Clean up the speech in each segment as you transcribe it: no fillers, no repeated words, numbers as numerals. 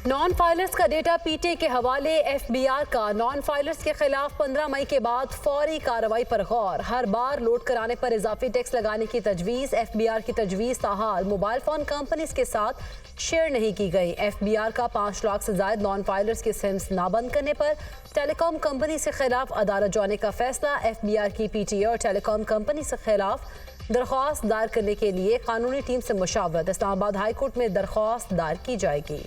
Non filers का data PTA के हवाले। एफबीआर का नॉन फाइलर्स के खिलाफ 15 मई के बाद फौरी कार्रवाई पर गौर। हर बार लोड कराने पर इजाफी टैक्स लगाने की तजवीज़। एफबीआर की तजवीज़ ताहाल मोबाइल फ़ोन कंपनीज के साथ शेयर नहीं की गई। एफबीआर का 5 लाख से ज्यादा नॉन फाइलर्स की सिम्स नाबंद करने पर टेलीकॉम कंपनी से खिलाफ अदालत जाने का फैसला। एफबीआर की पीटीए और टेलीकॉम कंपनी से खिलाफ दरख्वास्त दायर करने के लिए कानूनी टीम से मुशावरत। इस्लामाबाद हाई कोर्ट में दरख्वास्त दायर की जाएगी।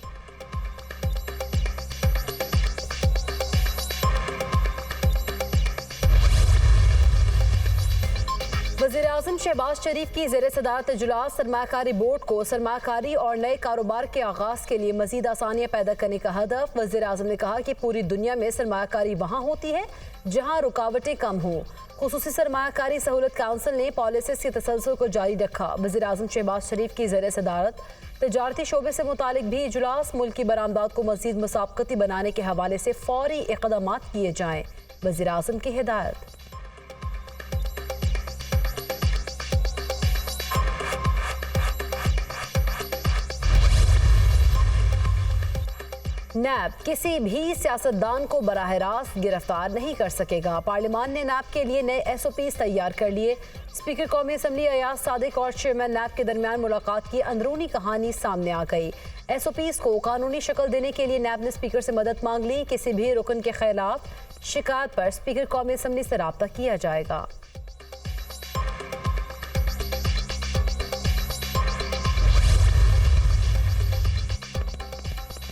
वज़ीर-ए-आज़म शहबाज शरीफ की ज़ेर सदारत इजलास सरमायाकारी बोर्ड को सरमायाकारी और नए कारोबार के आगाज़ के लिए मज़ीद आसानियाँ पैदा करने का हदफ। वज़ीर-ए-आज़म ने कहा कि पूरी दुनिया में सरमायाकारी वहाँ होती है जहाँ रुकावटें कम हों। खुसूसी सरमायाकारी सहूलत काउंसिल ने पॉलिसीज़ के तसलसल को जारी रखा। वज़ीर-ए-आज़म शहबाज शरीफ की ज़ेर सदारत तजारती शोबे से मुतालिक भी इजलास। मुल्क की बरामदात को मज़ीद मुसाबकती बनाने के हवाले से फौरी इक़दामात किए जाएँ। वज़ीर-ए-आज़म की हिदायत। नैब किसी भी सियासतदान को बराह रास्त गिरफ्तार नहीं कर सकेगा। पार्लियामान ने नैब के लिए नए SOPs तैयार कर लिए। स्पीकर कौमी असम्बली अयाज सादिक और चेयरमैन नैब के दरमियान मुलाकात की अंदरूनी कहानी सामने आ गई। SOPs को कानूनी शक्ल देने के लिए नैब ने स्पीकर से मदद मांग ली। किसी भी रुकन के खिलाफ शिकायत पर स्पीकर कौमी असम्बली से राब्ता किया जाएगा।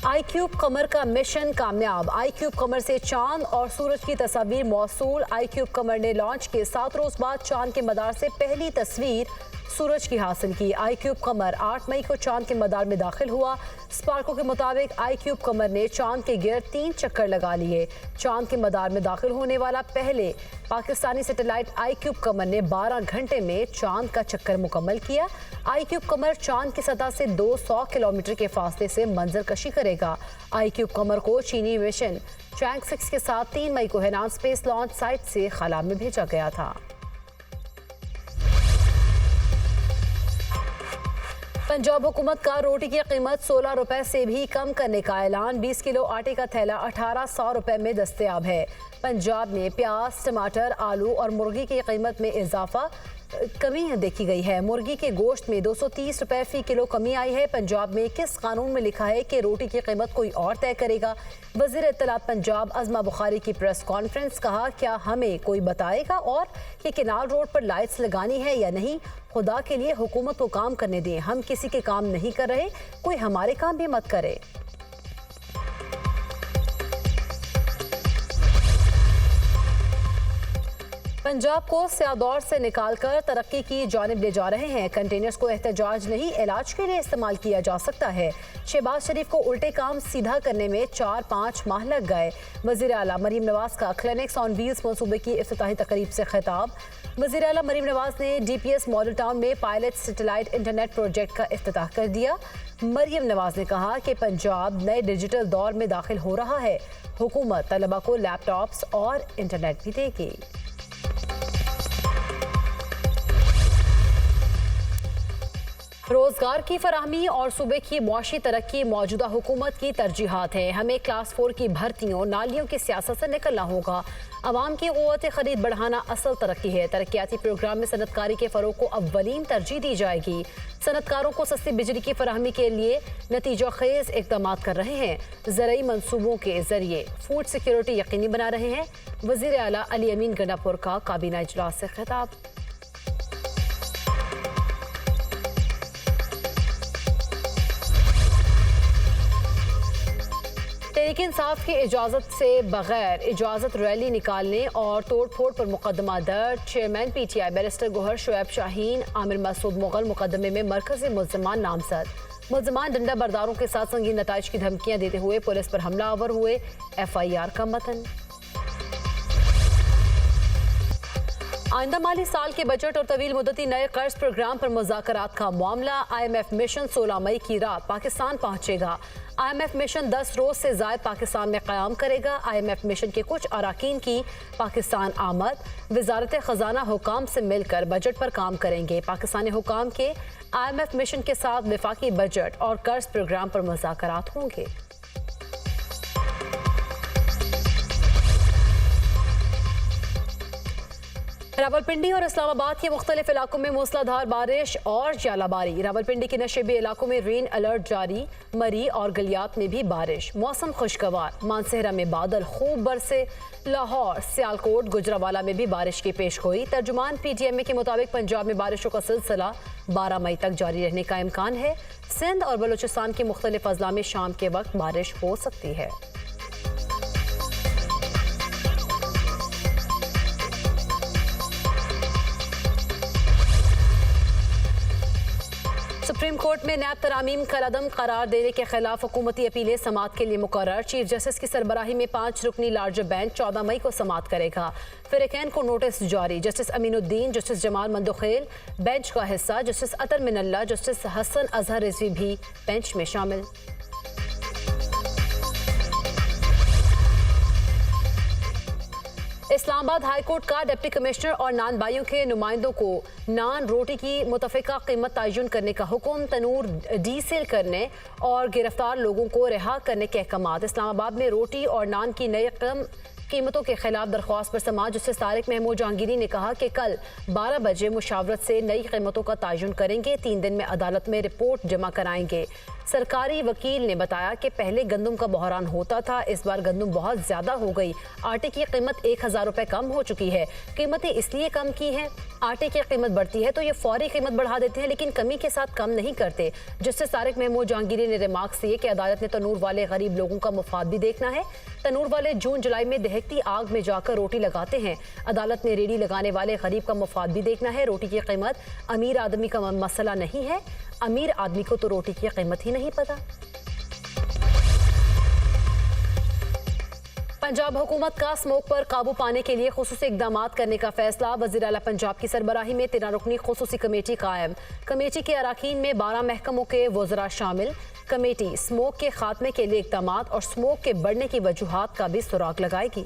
iCube कमर का मिशन कामयाब। iCube कमर से चांद और सूरज की तस्वीर मौसूल। iCube कमर ने लॉन्च के 7 रोज बाद चांद के मदार से पहली तस्वीर सूरज की हासिल की। iCube कमर 8 मई को चांद के मदार में दाखिल हुआ। स्पार्को के मुताबिक iCube कमर ने चांद के गिर्द 3 चक्कर लगा लिए। चांद के मदार में दाखिल होने वाला पहले पाकिस्तानी सैटेलाइट iCube कमर ने 12 घंटे में चांद का चक्कर मुकम्मल किया। iCube कमर चांद की सतह से 200 किलोमीटर के फासले से मंजर कशी करेगा। iCube कमर को चीनी मिशन चैंग 6 के साथ 3 मई को हैनान स्पेस लॉन्च साइट से खला में भेजा गया था। पंजाब हुकूमत का रोटी की कीमत 16 रुपए से भी कम करने का ऐलान। 20 किलो आटे का थैला 1800 रुपए में दस्तयाब है। पंजाब में प्याज, टमाटर, आलू और मुर्गी की कीमत में इजाफा कमी देखी गई है। मुर्गी के गोश्त में 230 रुपए फी किलो कमी आई है। पंजाब में किस कानून में लिखा है कि रोटी की कीमत कोई और तय करेगा? वज़ीर इत्तलात पंजाब अज़मा बुखारी की प्रेस कॉन्फ्रेंस। कहा, क्या हमें कोई बताएगा और कि केनाल रोड पर लाइट्स लगानी है या नहीं? खुदा के लिए हुकूमत को काम करने दें। हम किसी के काम नहीं कर रहे, कोई हमारे काम भी मत करे। पंजाब को स्यादौर से निकालकर तरक्की की जानिब ले जा रहे हैं। कंटेनर्स को एहतजाज नहीं, इलाज के लिए इस्तेमाल किया जा सकता है। शहबाज शरीफ को उल्टे काम सीधा करने में 4-5 माह लग गए। वज़ीर आला मरीम नवाज का क्लिनिक्स ऑन व्हील्स मंसूबे की इफ्तिताही तकरीब से खिताब। वज़ीर आला मरीम नवाज ने DPS मॉडल टाउन में पायलट सैटेलाइट इंटरनेट प्रोजेक्ट का इफ्तिताह कर दिया। मरीम नवाज ने कहा कि पंजाब नए डिजिटल दौर में दाखिल हो रहा है। हुकूमत तलबा को लैपटॉप्स और इंटरनेट भी देगी। रोजगार की फराहमी और सूबे की मुआशी तरक्की मौजूदा हुकूमत की तरजीहात है। हमें क्लास 4 की भर्तियों, नालियों की सियासत से निकलना होगा। अवाम की क़ुव्वत खरीद बढ़ाना असल तरक्की है। तरक्याती प्रोग्राम में सनतकारी के फ़रोग़ को अव्वलीन तरजीह दी जाएगी। सनतकारों को सस्ती बिजली की फराहमी के लिए नतीजा खेज इक़दामात कर रहे हैं। ज़रई मनसूबों के जरिए फूड सिक्योरिटी यकीनी बना रहे हैं। वज़ीर आला अली अमीन गंडापुर का काबीना इजलास से खिताब। तहरीक इंसाफ की इजाज़त से बगैर इजाज़त रैली निकालने और तोड़ फोड़ पर मुकदमा दर्ज। Chairman PTI barrister Gohar Shoaib Shaheen Amir Masood Mughal मुकदमे में मरकज़ी मुल्ज़िमान नामजद। मुल्ज़िमान डंडा बरदारों के साथ संगीन नताइज की धमकियाँ देते हुए पुलिस पर हमला आवर हुए। FIR का मतन। आइंदा माली साल के बजट और तवील मुद्दती नए कर्ज प्रोग्राम पर मुज़ाकरात का मामला। IMF मिशन 16 मई की रात पाकिस्तान पहुंचेगा। IMF मिशन 10 रोज से ज़ायद पाकिस्तान में क़याम करेगा। IMF मिशन के कुछ अराकीन की पाकिस्तान आमद। वज़ारत ख़जाना हुकाम से मिलकर बजट पर काम करेंगे। पाकिस्तानी हुकाम के IMF मिशन के साथ वफाकी बजट और कर्ज प्रोग्राम पर मुज़ाकरात होंगे। रावलपिंडी और इस्लामाबाद के मुख्तलिफ इलाकों में मूसलाधार बारिश और जालाबारी। रावलपिंडी के नशेबी इलाकों में रेन अलर्ट जारी। मरी और गलियात में भी बारिश। मौसम खुशगवार। मानसेहरा में बादल खूब बरसे। लाहौर, सियालकोट, गुजरावाला में भी बारिश की पेशगोई। तर्जुमान PTMA के मुताबिक पंजाब में बारिशों का सिलसिला 12 मई तक जारी रहने का इम्कान है। सिंध और बलूचिस्तान के मुख्तलिफ अजला में शाम के वक्त बारिश हो सकती है। सुप्रीम कोर्ट में नैब तरामीम कलअदम करार देने के खिलाफ हुकूमती अपीलें समाअत के लिए मुकर्रर। चीफ जस्टिस की सरबराही में 5 रुकनी लार्जर बेंच 14 मई को समाअत करेगा। फिरकैन को नोटिस जारी। Justice Aminuddin, justice Jamal Mandokhel bench का हिस्सा। जस्टिस अतर मिनल्ला, जस्टिस हसन अजहर रिजवी भी बेंच में शामिल। इस्लामाबाद हाईकोर्ट का डिप्टी कमिश्नर और नान बाइयों के नुमाइंदों को नान रोटी की मुतफ़िका कीमत तयन करने का हुक्म। तनूर डीसेल करने और गिरफ्तार लोगों को रिहा करने के अहकाम। इस्लामाबाद में रोटी और नान की नई कीमतों के खिलाफ दरख्वास्त पर समाअत जस्टिस तारिक महमूद जहांगीरी ने कहा कि कल 12 बजे मुशावरत से नई कीमतों का तयन करेंगे। 3 दिन में अदालत में रिपोर्ट जमा कराएंगे। सरकारी वकील ने बताया कि पहले गंदम का बहरान होता था, इस बार गंदम बहुत ज्यादा हो गई। आटे की कीमत 1000 रुपए कम हो चुकी है। कीमतें इसलिए कम की हैं, आटे की कीमत बढ़ती है तो ये फौरी कीमत बढ़ा देते हैं, लेकिन कमी के साथ कम नहीं करते। जस्टिस तारिक महमूद जहांगीरी ने रिमार्क्स दिए कि अदालत ने तनूर वाले गरीब लोगों का मुफाद भी देखना है। तनूर वाले जून जुलाई में दहकती आग में जाकर रोटी लगाते हैं। अदालत ने रेडी लगाने वाले गरीब का मुफाद भी देखना है। रोटी की कीमत अमीर आदमी का मसला नहीं है, अमीर आदमी को तो रोटी की कीमत ही नहीं पता। पंजाब हुकूमत का स्मोक पर काबू पाने के लिए खुसूसी इकदाम करने का फैसला। वज़ीर आला पंजाब की सरबराही में 13 रुकनी खुसूसी कमेटी कायम। कमेटी के अराकीन में 12 महकमों के वज़रा शामिल। कमेटी स्मोक के खात्मे के लिए इकदाम और स्मोक के बढ़ने की वजूहात का भी सुराग लगाएगी।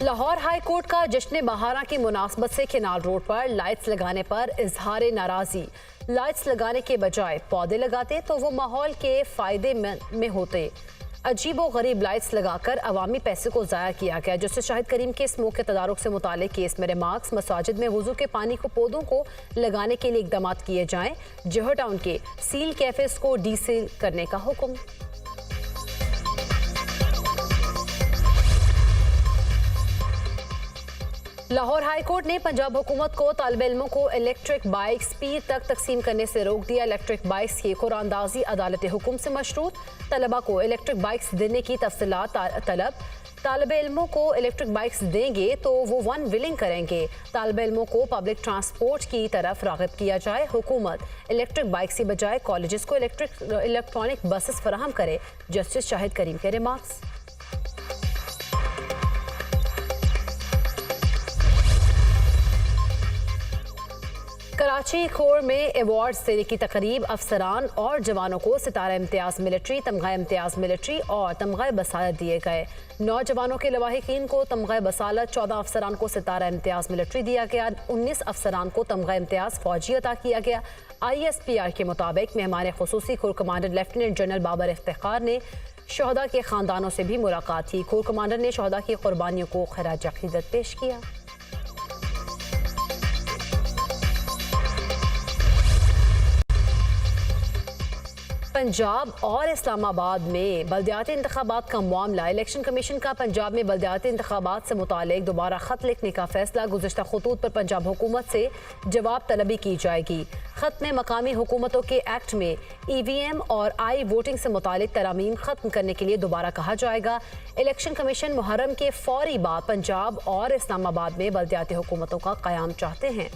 लाहौर हाई कोर्ट का जश्न बहारा की मुनासबत से केनाल रोड पर लाइट्स लगाने पर इजहार नाराजी। लाइट्स लगाने के बजाय पौधे लगाते तो वो माहौल के फायदे में होते। अजीबो गरीब लाइट्स लगाकर अवामी पैसे को ज़ाया किया गया। जस्टिस शाहिद करीम के स्मोक के तदारुक से मुतालिक केस में रिमार्क्स। मसाजिद में वुजू के पानी को पौधों को लगाने के लिए इकदाम किए जाएं। जौहर टाउन के सील कैफेज को डीसील करने का हुक्म। लाहौर हाई कोर्ट ने पंजाब हुकूमत को तालिब इल्मों को इलेक्ट्रिक बाइक्स पीर तक तकसीम करने से रोक दिया। इलेक्ट्रिक बाइक्स की कुरानदाजी अदालत हुकुम से मशरूत। तलबा को इलेक्ट्रिक बाइक्स देने की तफसीलात तलब। तालिब इल्मों को इलेक्ट्रिक बाइक्स देंगे तो वो वन विलिंग करेंगे। तालिब इल्मों को पब्लिक ट्रांसपोर्ट की तरफ राग़िब किया जाए। हुकूमत इलेक्ट्रिक बाइक्स की बजाय कॉलेजेस को इलेक्ट्रॉनिक बसेस फराहम करे। जस्टिस शाहिद करीम के रिमार्क्स। कराची खोर में अवार्ड्स देने की तकरीब। अफसरान और जवानों को सितारा इम्तियाज़ मिलिट्री, तमगा इम्तियाज़ मिलिट्री और तमगा बसालत दिए गए। 9 जवानों के लवाहिकीन को तमगा बसालत, 14 अफसरान को सितारा इम्तियाज़ मिलिट्री दिया गया। 19 अफसरान को तमगा इम्तियाज़ फौजी अता किया गया। ISPR के मुताबिक मेहमान खुसूसी corps commander lieutenant general Babar Iftikhar ने शहदा के खानदानों से भी मुलाकात की। कोर कमांडर ने शहदा की कुर्बानियों को खराज अकीदत पेश किया। पंजाब और इस्लामाबाद में बल्दियाती इंतखाबात का मामला। इलेक्शन कमीशन का पंजाब में बल्दियाती इंतखाबात से मुतालिक दोबारा खत लिखने का फैसला। गुज़िश्ता खतूत पर पंजाब हुकूमत से जवाब तलबी की जाएगी। खत में मकामी हुकूमतों के एक्ट में EVM और आई वोटिंग से मुतालिक तरामीम खत्म करने के लिए दोबारा कहा जाएगा। इलेक्शन कमीशन मुहर्रम के फौरी बाद पंजाब और इस्लामाबाद में बल्दियाती हुकूमतों का क़याम चाहते हैं।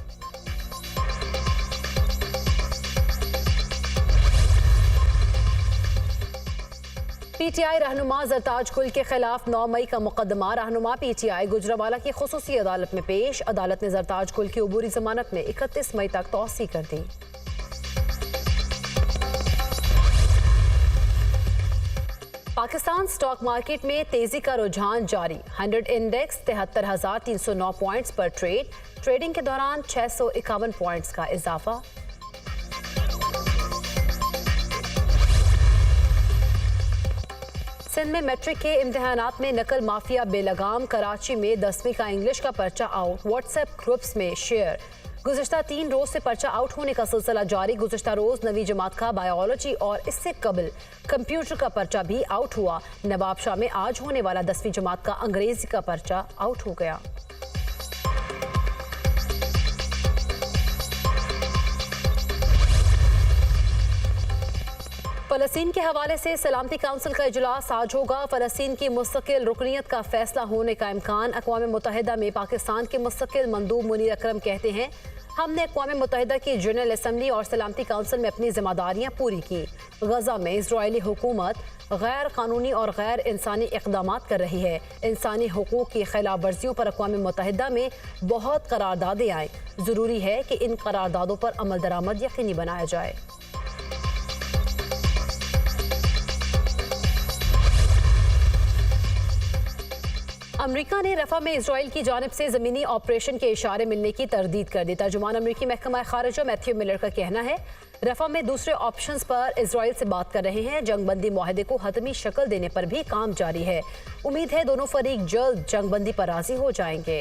PTI रहनुमा जरताज गुल के खिलाफ 9 मई का मुकदमा। रहनुमा PTI गुजरावाला की खुसूसी अदालत में पेश। अदालत ने जरताज गुल की अबूरी जमानत में 31 मई तक तौसी कर दी। पाकिस्तान स्टॉक मार्केट में तेजी का रुझान जारी। 100 इंडेक्स 73,309 पॉइंट्स पर ट्रेडिंग के दौरान 651 पॉइंट्स का इजाफा। सिंध में मैट्रिक के इम्तिहानात में नकल माफिया बेलगाम। कराची में 10वीं का इंग्लिश का पर्चा आउट, व्हाट्सएप ग्रुप्स में शेयर। गुज़िश्ता 3 रोज से पर्चा आउट होने का सिलसिला जारी। गुज़िश्ता रोज 9वीं जमात का बायोलॉजी और इससे कबल कंप्यूटर का पर्चा भी आउट हुआ। नवाबशाह में आज होने वाला 10वीं जमात का अंग्रेजी का पर्चा आउट हो गया। फ़लस्तीन के हवाले से सलामती काउंसिल का इजलास आज होगा। फ़लस्तीन की मुस्तकिल रुकनीत का फैसला होने का इम्कान। अक़वाम मुत्तहिदा में पाकिस्तान के मुस्तकिल मंदूब मुनीर अकरम कहते हैं, हमने अक़वाम मुत्तहिदा की जनरल असम्बली और सलामती काउंसिल में अपनी जिम्मेदारियाँ पूरी की। गजा में इजरायली हुकूमत गैर कानूनी और गैर इंसानी इक़दामात कर रही है। इंसानी हुकूक की खिलाफ वर्जियों पर अक़वाम मुत्तहिदा में बहुत करारदादें आएँ। ज़रूरी है कि इन करारदादों पर अमल दरामद यकीनी बनाया जाए। अमरीका ने रफा में इजराइल की जानिब से ज़मीनी ऑपरेशन के इशारे मिलने की तरदीद कर दी। तर्जुमान अमरीकी महकमा खारिजा मैथ्यू मिलर का कहना है, रफा में दूसरे ऑप्शंस पर इजराइल से बात कर रहे हैं। जंगबंदी मुआहदे को हतमी शक्ल देने पर भी काम जारी है। उम्मीद है दोनों फरीक जल्द जंगबंदी पर राजी हो जाएंगे।